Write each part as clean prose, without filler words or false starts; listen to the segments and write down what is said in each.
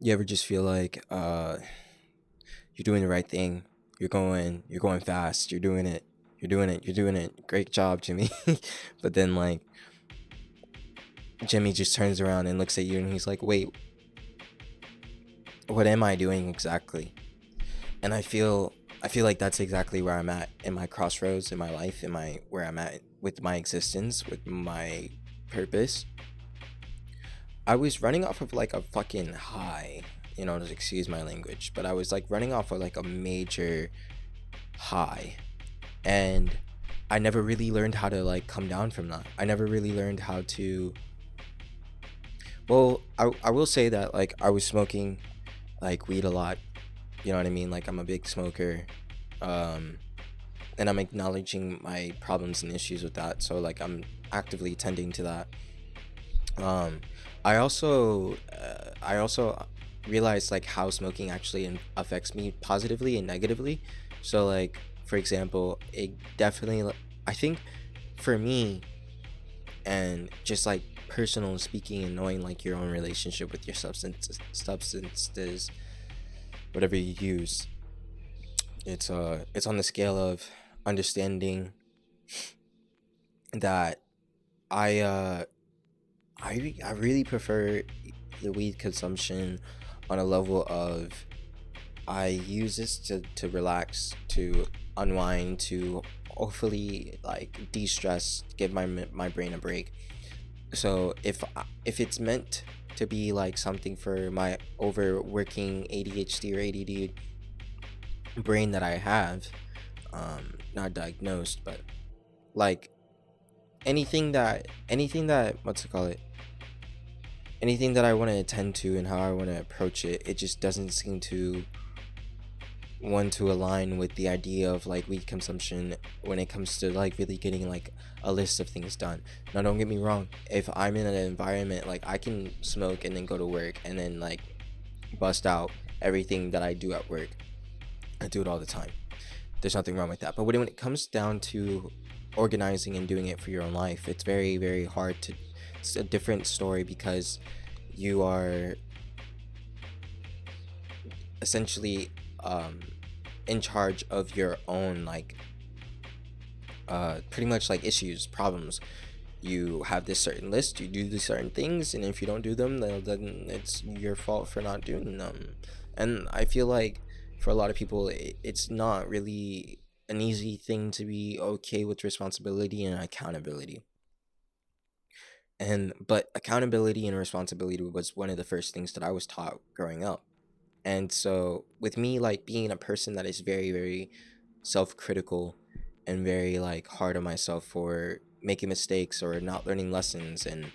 You ever just feel like you're doing the right thing? You're going fast. You're doing it. Great job, Jimmy. But then like Jimmy just turns around and looks at you and he's like, "Wait, what am I doing exactly?" And I feel like that's exactly where I'm at in my crossroads in my life, in my where I'm at with my existence, with my purpose. I was running off of like a fucking high, just excuse my language, but I was like running off of like a major high. And I never really learned how to like come down from that. I never really learned how to. Well, I will say that like I was smoking like weed a lot. You know what I mean? Like I'm a big smoker. Um, and I'm acknowledging my problems and issues with that. So like I'm actively tending to that. Um, I also realized like how smoking actually affects me positively and negatively. So like for example, it definitely I think for me, and just like personal speaking and knowing like your own relationship with your substances, whatever you use, it's on the scale of understanding that I uh I really prefer the weed consumption on a level of I use this to relax, to unwind, to hopefully like de-stress, give my brain a break. So if it's meant to be like something for my overworking ADHD or ADD brain that I have, not diagnosed, but like anything that what's it call it anything that I want to attend to and how I want to approach it, it just doesn't seem to want to align with the idea of like weed consumption when it comes to like really getting like a list of things done. Now, don't get me wrong. If I'm in an environment like I can smoke and then go to work and then like bust out everything that I do at work, I do it all the time. There's nothing wrong with that. But when it comes down to organizing and doing it for your own life, it's very, very hard to. It's a different story because you are essentially um, in charge of your own like pretty much like issues, problems. You have this certain list, you do these certain things, and if you don't do them, then it's your fault for not doing them. And I feel like for a lot of people, it's not really an easy thing to be okay with responsibility and accountability. And but accountability and responsibility was one of the first things that I was taught growing up. And so with me like being a person that is very, very self-critical and very like hard on myself for making mistakes or not learning lessons and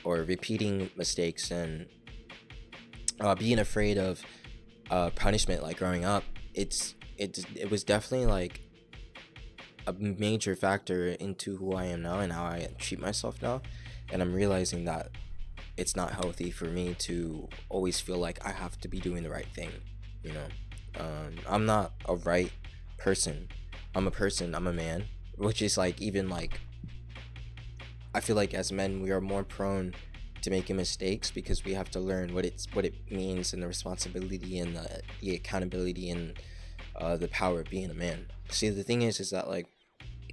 or repeating mistakes and being afraid of punishment like growing up, it was definitely like a major factor into who I am now and how I treat myself now. And I'm realizing that it's not healthy for me to always feel like I have to be doing the right thing, you know. I'm not a right person. I'm a person, I'm a man, which is like even like I feel like as men we are more prone to making mistakes because we have to learn what it means and the responsibility and the accountability and the power of being a man. See, the thing is that like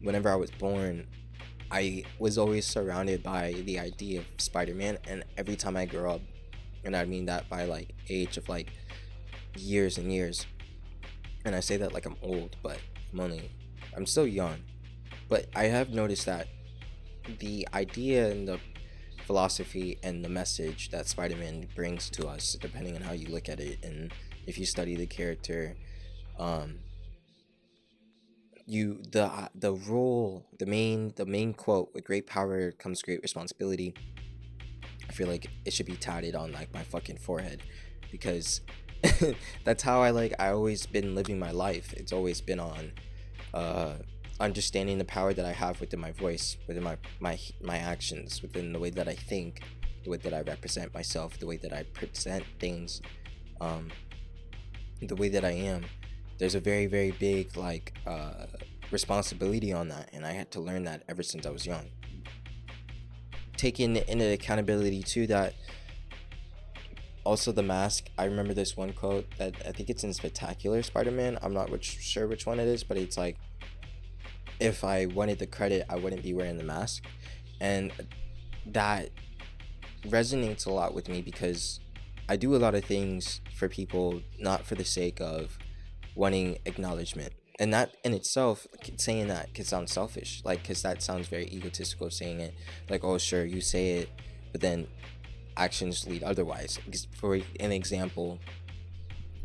whenever I was born, I was always surrounded by the idea of Spider-Man, and every time I grow up, and I mean that by like age of like years and years, and I say that like I'm old, but I'm still young. But I have noticed that the idea and the philosophy and the message that Spider-Man brings to us, depending on how you look at it, and if you study the character, um, the role, the main quote, with great power comes great responsibility. I feel like it should be tatted on like my fucking forehead because that's how I always been living my life. It's always been on uh understanding the power that I have within my voice, within my actions, within the way that I think, the way that I represent myself, the way that I present things, um the way that I am. There's a very, very big like responsibility on that, and I had to learn that ever since I was young. Taking into accountability too that Also, The Mask. I remember this one quote that I think it's in Spectacular Spider-Man. I'm not sure which one it is, but it's like, if I wanted the credit, I wouldn't be wearing the mask. And that resonates a lot with me because I do a lot of things for people not for the sake of wanting acknowledgement. And that in itself, saying that could sound selfish, like, because that sounds very egotistical, saying it like, oh, sure, you say it, but then actions lead otherwise. For an example,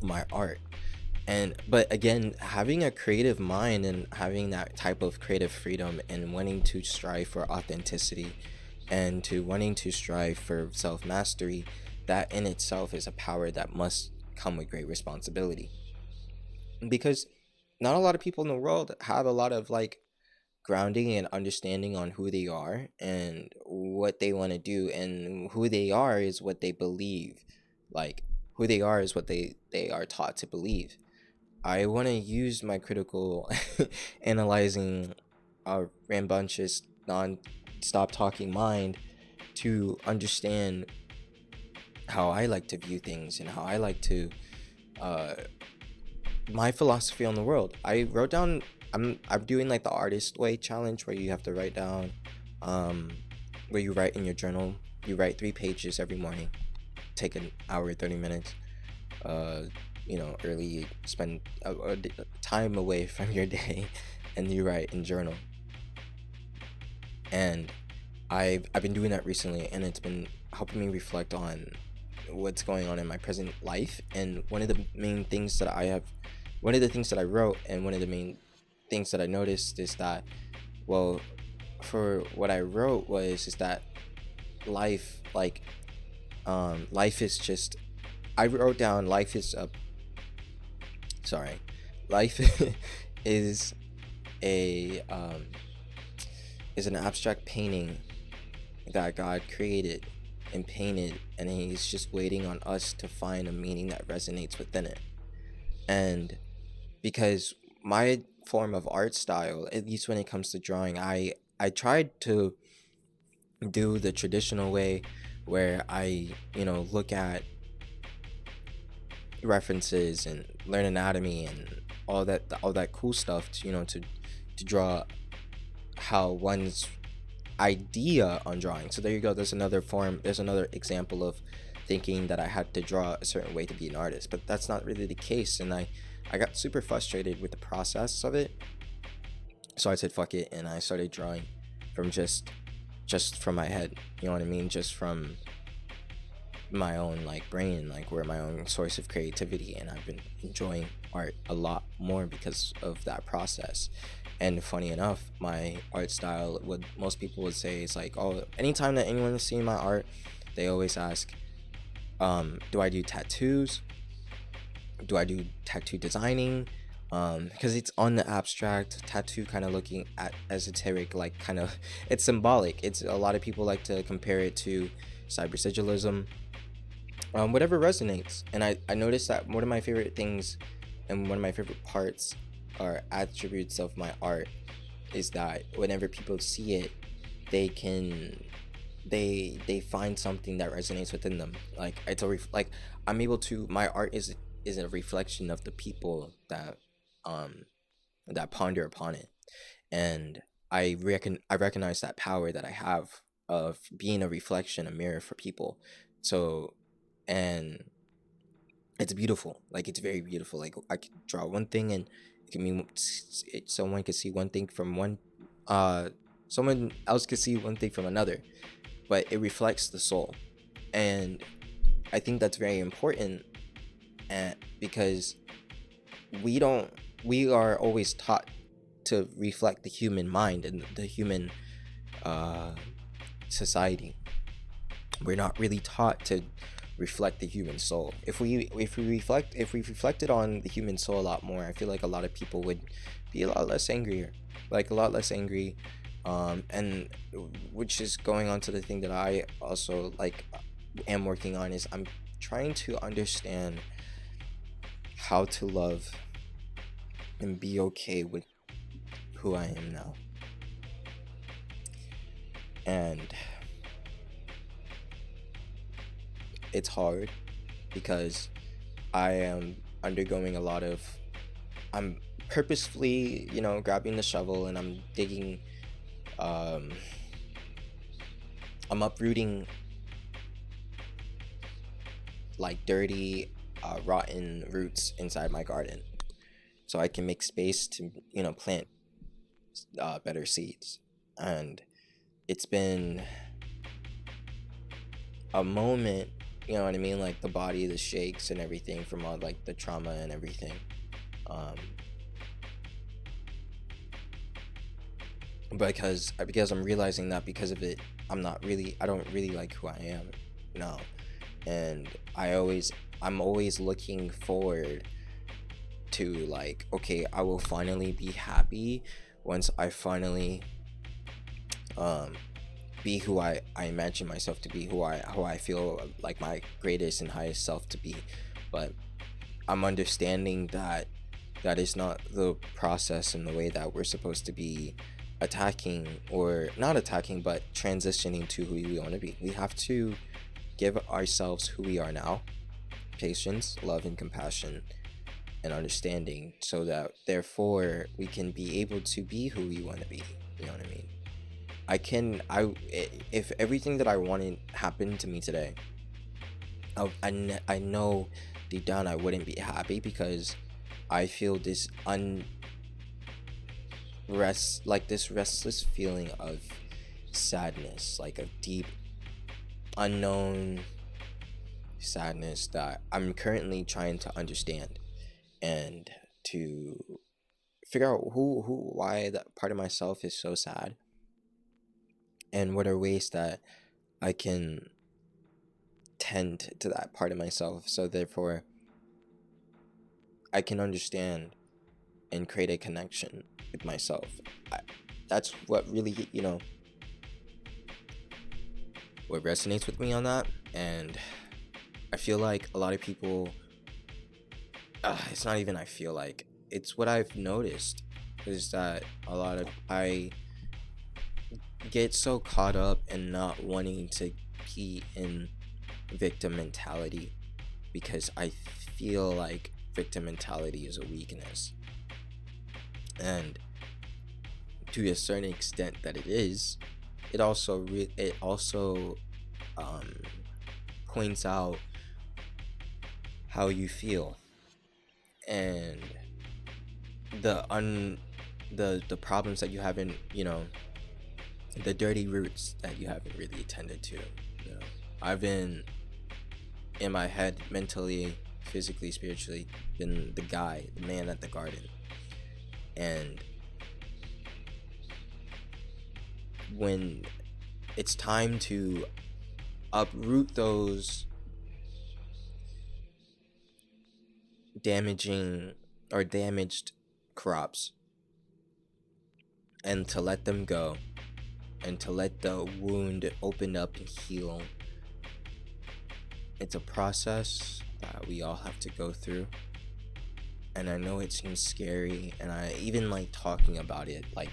my art. And but again, having a creative mind and having that type of creative freedom and wanting to strive for authenticity and to wanting to strive for self-mastery, that in itself is a power that must come with great responsibility, because not a lot of people in the world have a lot of like grounding and understanding on who they are and what they want to do, and who they are is what they believe. Like, who they are is what they are taught to believe. I want to use my critical analyzing, rambunctious, non-stop talking mind to understand how I like to view things and how I like to, uh, my philosophy on the world. I wrote down. I'm doing like the artist way challenge where you have to write down, um, where you write in your journal. You write 3 pages every morning. Take an hour, 30 minutes. uh Early, spend time away from your day, and you write in journal. And I've been doing that recently, and it's been helping me reflect on what's going on in my present life. And one of the things that I wrote, and one of the main things that I noticed is that, well, for what I wrote was is that life, like, life is just, I wrote down life is a sorry life is a is an abstract painting that God created and painted, and he's just waiting on us to find a meaning that resonates within it. And because my form of art style, at least when it comes to drawing, I tried to do the traditional way, where I, look at references and learn anatomy and all that cool stuff to, to draw how one's idea on drawing. So there you go. There's another example of thinking that I had to draw a certain way to be an artist, but that's not really the case. And I got super frustrated with the process of it. So I said fuck it, and I started drawing from just from my head. You know what I mean? Just from my own like brain, like where my own source of creativity. And I've been enjoying art a lot more because of that process. And funny enough, my art style, what most people would say is like, oh, anytime that anyone is seeing my art, they always ask, do I do tattoos? Do I do tattoo designing? Because it's on the abstract tattoo, kind of looking at esoteric, like kind of it's symbolic. It's a lot of people like to compare it to cyber sigillism, whatever resonates. And I noticed that one of my favorite things and one of my favorite parts or attributes of my art is that whenever people see it, they can they find something that resonates within them. Like it's like I'm able to, my art is a reflection of the people um that ponder upon it. And I recognize that power that I have of being a reflection, a mirror for people. So, and it's beautiful. Like it's very beautiful. Like I could draw one thing, and it can mean someone could see one thing from one, uh, someone else could see one thing from another, but it reflects the soul. And I think that's very important, and because we don't we are always taught to reflect the human mind and the human, uh, society. We're not really taught to reflect the human soul. If we reflected on the human soul a lot more, I feel like a lot of people would be a lot less angrier, like a lot less angry. And which is going on to the thing that I also like am working on, is I'm trying to understand how to love and be okay with who I am now. And it's hard, because I am undergoing a lot of, I'm purposefully, grabbing the shovel and I'm digging, um, I'm uprooting like dirty, rotten roots inside my garden so I can make space to, plant better seeds. And it's been a moment, you know what I mean? Like the body, the shakes and everything from all like the trauma and everything. Um, because I'm realizing that because of it, I don't really like who I am now. And I'm always looking forward to, like, okay, I will finally be happy once I finally um be who I imagine myself to be, who I feel like my greatest and highest self to be. But I'm understanding that that is not the process and the way that we're supposed to be attacking, or not attacking, but transitioning to who we want to be. We have to give ourselves who we are now, patience, love, and compassion, and understanding, so that therefore we can be able to be who we want to be. You know what I mean? If everything that I wanted happened to me today, I know deep down I wouldn't be happy, because I feel this this restless feeling of sadness, like a deep unknown sadness that I'm currently trying to understand, and to figure out why that part of myself is so sad, and what are ways that I can tend to that part of myself, so therefore I can understand and create a connection with myself. I, that's what really, what resonates with me on that. And I feel like a lot of people, it's not even I feel like, it's what I've noticed, is that I get so caught up in not wanting to be in victim mentality, because I feel like victim mentality is a weakness. And to a certain extent that it is, it also um, points out how you feel, and the un the problems that you haven't, the dirty roots that you haven't really attended to. I've been in my head, mentally, physically, spiritually, been the man at the garden. And when it's time to uproot those damaged crops, and to let them go, and to let the wound open up and heal, it's a process that we all have to go through. And I know it seems scary, and I even like talking about it, like,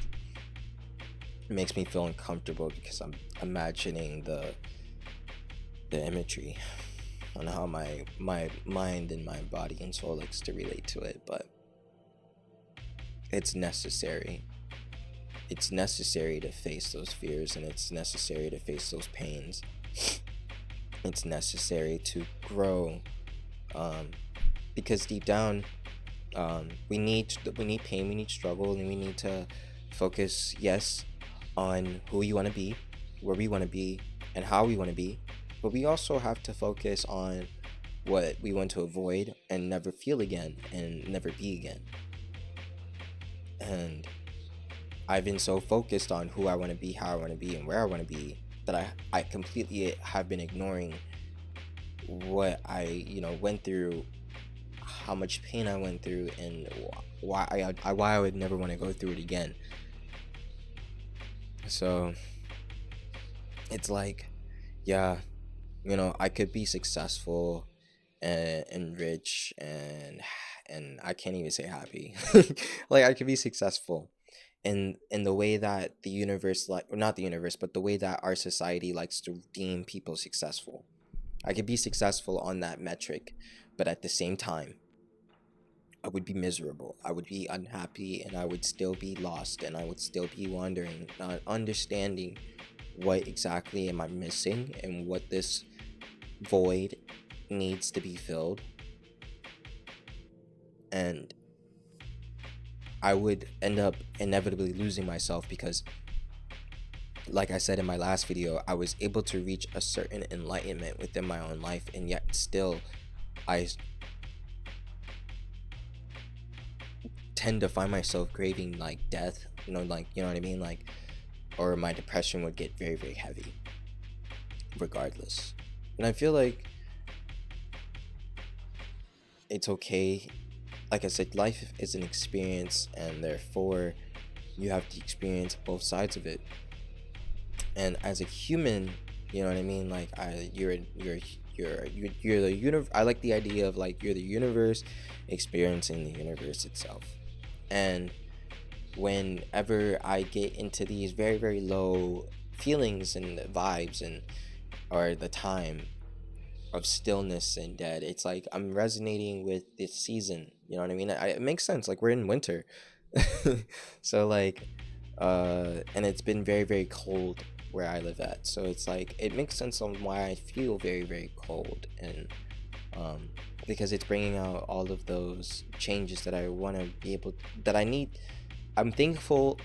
it makes me feel uncomfortable, because I'm imagining the imagery on how my mind and my body and soul likes to relate to it. But it's necessary. It's necessary to face those fears, and it's necessary to face those pains. It's necessary to grow, because deep down, we need pain, we need struggle, and we need to focus, yes, on who you want to be, where we want to be, and how we want to be. But we also have to focus on what we want to avoid and never feel again and never be again. And I've been so focused on who I want to be, how I want to be, and where I want to be, that I completely have been ignoring what I, went through, how much pain I went through, and why I would never want to go through it again. So it's like, yeah, I could be successful and rich, and I can't even say happy. Like, I could be successful in the way that the universe, like, or not the universe, but the way that our society likes to deem people successful. I could be successful on that metric, but at the same time, I would be miserable. I would be unhappy, and I would still be lost, and I would still be wondering, not understanding what exactly am I missing and what this void needs to be filled. And I would end up inevitably losing myself because, like I said in my last video, I was able to reach a certain enlightenment within my own life, and yet still I tend to find myself craving like death, like, you know what I mean, like, or my depression would get very, very heavy regardless. And I feel like it's okay. Like I said, life is an experience, and therefore you have to experience both sides of it. And as a human, you know what I mean, like, you're the universe. I like the idea of like you're the universe experiencing the universe itself. And whenever I get into these very, very low feelings and vibes, and or the time of stillness and dead, it's like I'm resonating with this season. You know what I mean? It makes sense. Like, we're in winter. So like, and it's been very, very cold where I live at. So it's like, it makes sense on why I feel very, very cold. And because it's bringing out all of those changes that I want to be able, that I need. I'm thankful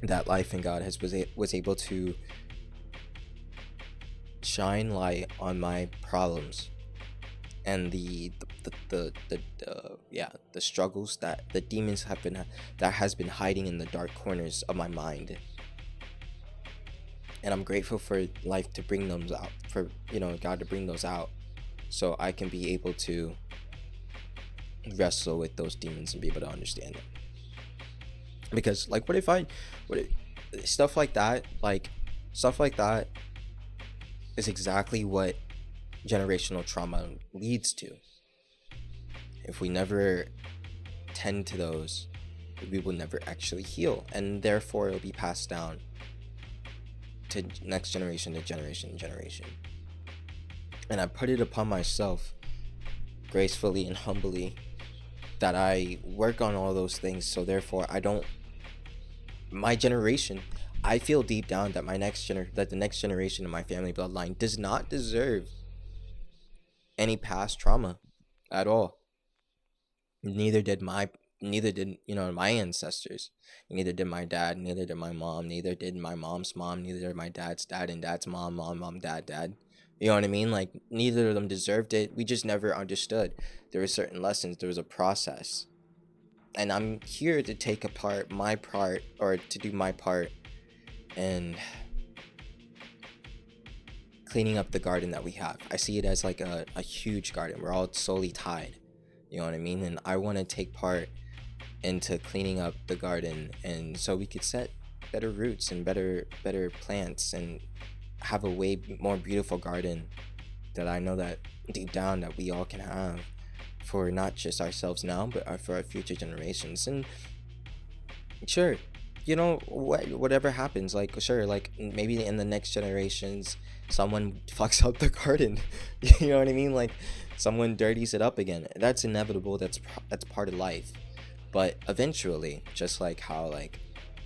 that life and God was able to shine light on my problems and the struggles that the demons that has been hiding in the dark corners of my mind. And I'm grateful for life to bring those out, for God to bring those out, so I can be able to wrestle with those demons and be able to understand them. Because like, stuff like that is exactly what generational trauma leads to. If we never tend to those, we will never actually heal, and therefore it'll be passed down to next generation to generation. And I put it upon myself, gracefully and humbly, that I work on all those things, so therefore my generation, I feel deep down that the next generation of my family bloodline does not deserve any past trauma at all. Neither did my ancestors. Neither did my dad, neither did my mom, neither did my mom's mom, neither did my dad's dad and dad's mom, dad. You know what I mean? Like, neither of them deserved it. We just never understood. There were certain lessons, there was a process. And I'm here to take my part, or to do my part in cleaning up the garden that we have. I see it as like a huge garden. We're all solely tied. You know what I mean? And I want to take part into cleaning up the garden, and so we could set better roots and better plants, and have a way more beautiful garden that I know that deep down that we all can have, for not just ourselves now, but for our future generations. And sure, whatever happens, like, sure, like, maybe in the next generations someone fucks up the garden. You know what I mean? Like, someone dirties it up again. That's inevitable. That's part of life. But eventually, just like how, like,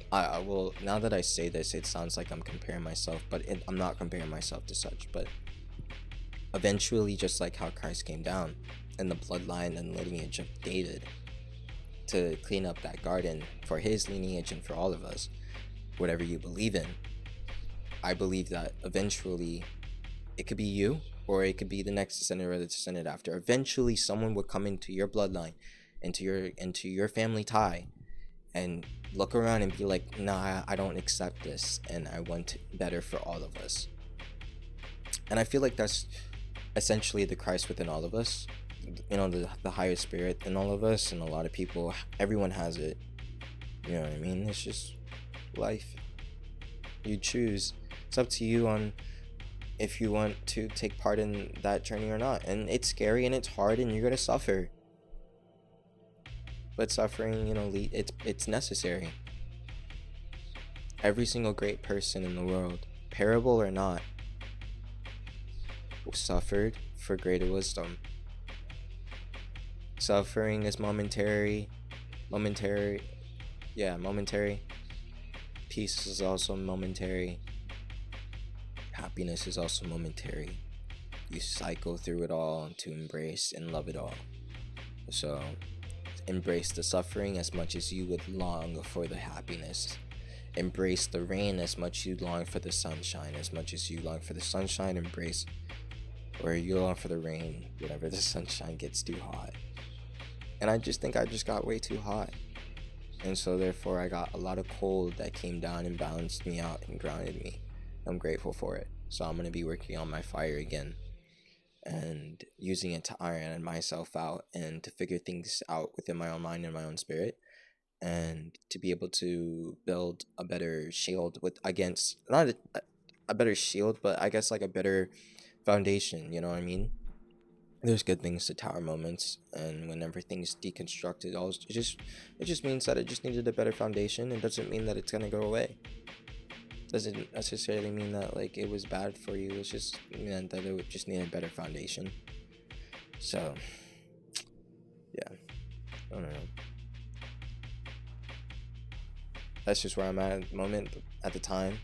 I will, now that I say this, it sounds like I'm comparing myself, but I'm not comparing myself to such. But eventually, just like how Christ came down in the bloodline and lineage of David to clean up that garden for his lineage and for all of us, whatever you believe in, I believe that eventually it could be you, or it could be the next descendant or the descendant after. Eventually someone would come into your bloodline, into your family tie, and look around and be like, nah, I don't accept this, and I want better for all of us. And I feel like that's essentially the Christ within all of us, the higher spirit in all of us. And a lot of people, everyone has it, you know what I mean? It's just life. You choose. It's up to you on if you want to take part in that journey or not. And it's scary and it's hard and you're gonna suffer, but suffering, it's necessary. Every single great person in the world, parable or not, suffered for greater wisdom. Suffering is momentary, momentary, yeah, momentary. Peace is also momentary. Happiness is also momentary. You cycle through it all to embrace and love it all. So, embrace the suffering as much as you would long for the happiness. Embrace the rain as much as you long for the sunshine. As much as you long for the sunshine, embrace, or you long for the rain whenever the sunshine gets too hot. And I just think I just got way too hot. And so therefore I got a lot of cold that came down and balanced me out and grounded me. I'm grateful for it. So I'm going to be working on my fire again and using it to iron myself out and to figure things out within my own mind and my own spirit, and to be able to build a better shield with against not a better shield, but I guess like a better foundation, you know what I mean? There's good things to tower moments, and when everything's deconstructed, it just means that it just needed a better foundation. It doesn't mean that it's gonna go away. Doesn't necessarily mean that like it was bad for you. It's just meant that it would just need a better foundation. So yeah, I don't know. That's just where I'm at the moment, at the time.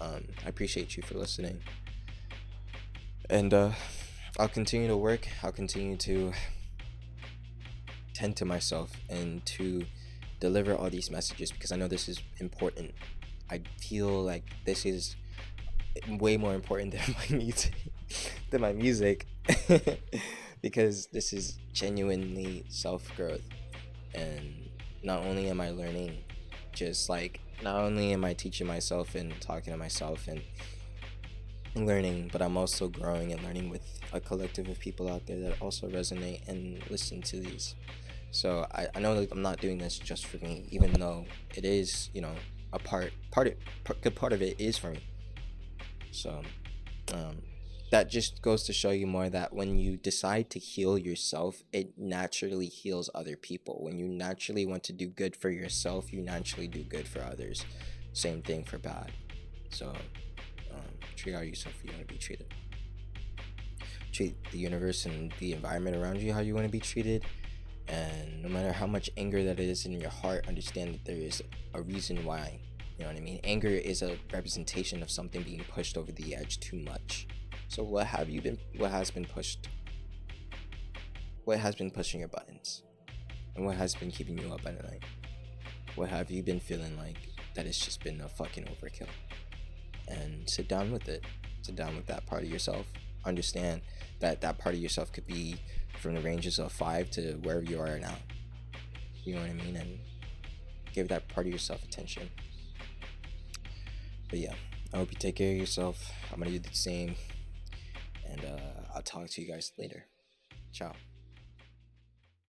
I appreciate you for listening, and I'll continue to work. I'll continue to tend to myself and to deliver all these messages because I know this is important. I feel like this is way more important than my music, than my music, because this is genuinely self growth, and not only am I learning, just like not only am I teaching myself and talking to myself and learning, but I'm also growing and learning with a collective of people out there that also resonate and listen to these. So I know that I'm not doing this just for me, even though it is, a good part of it is for me. So that just goes to show you more that when you decide to heal yourself, it naturally heals other people. When you naturally want to do good for yourself, you naturally do good for others. Same thing for bad. So treat how yourself you want to be treated. Treat the universe and the environment around you how you want to be treated. And no matter how much anger that is in your heart, understand that there is a reason why. You know what I mean? Anger is a representation of something being pushed over the edge too much. So what has been pushed? What has been pushing your buttons? And what has been keeping you up at night? What have you been feeling like that it's just been a fucking overkill? And sit down with it. Sit down with that part of yourself. Understand that part of yourself could be from the ranges of 5 to wherever you are now. You know what I mean? And give that part of yourself attention. But yeah, I hope you take care of yourself. I'm gonna do the same. And I'll talk to you guys later. Ciao.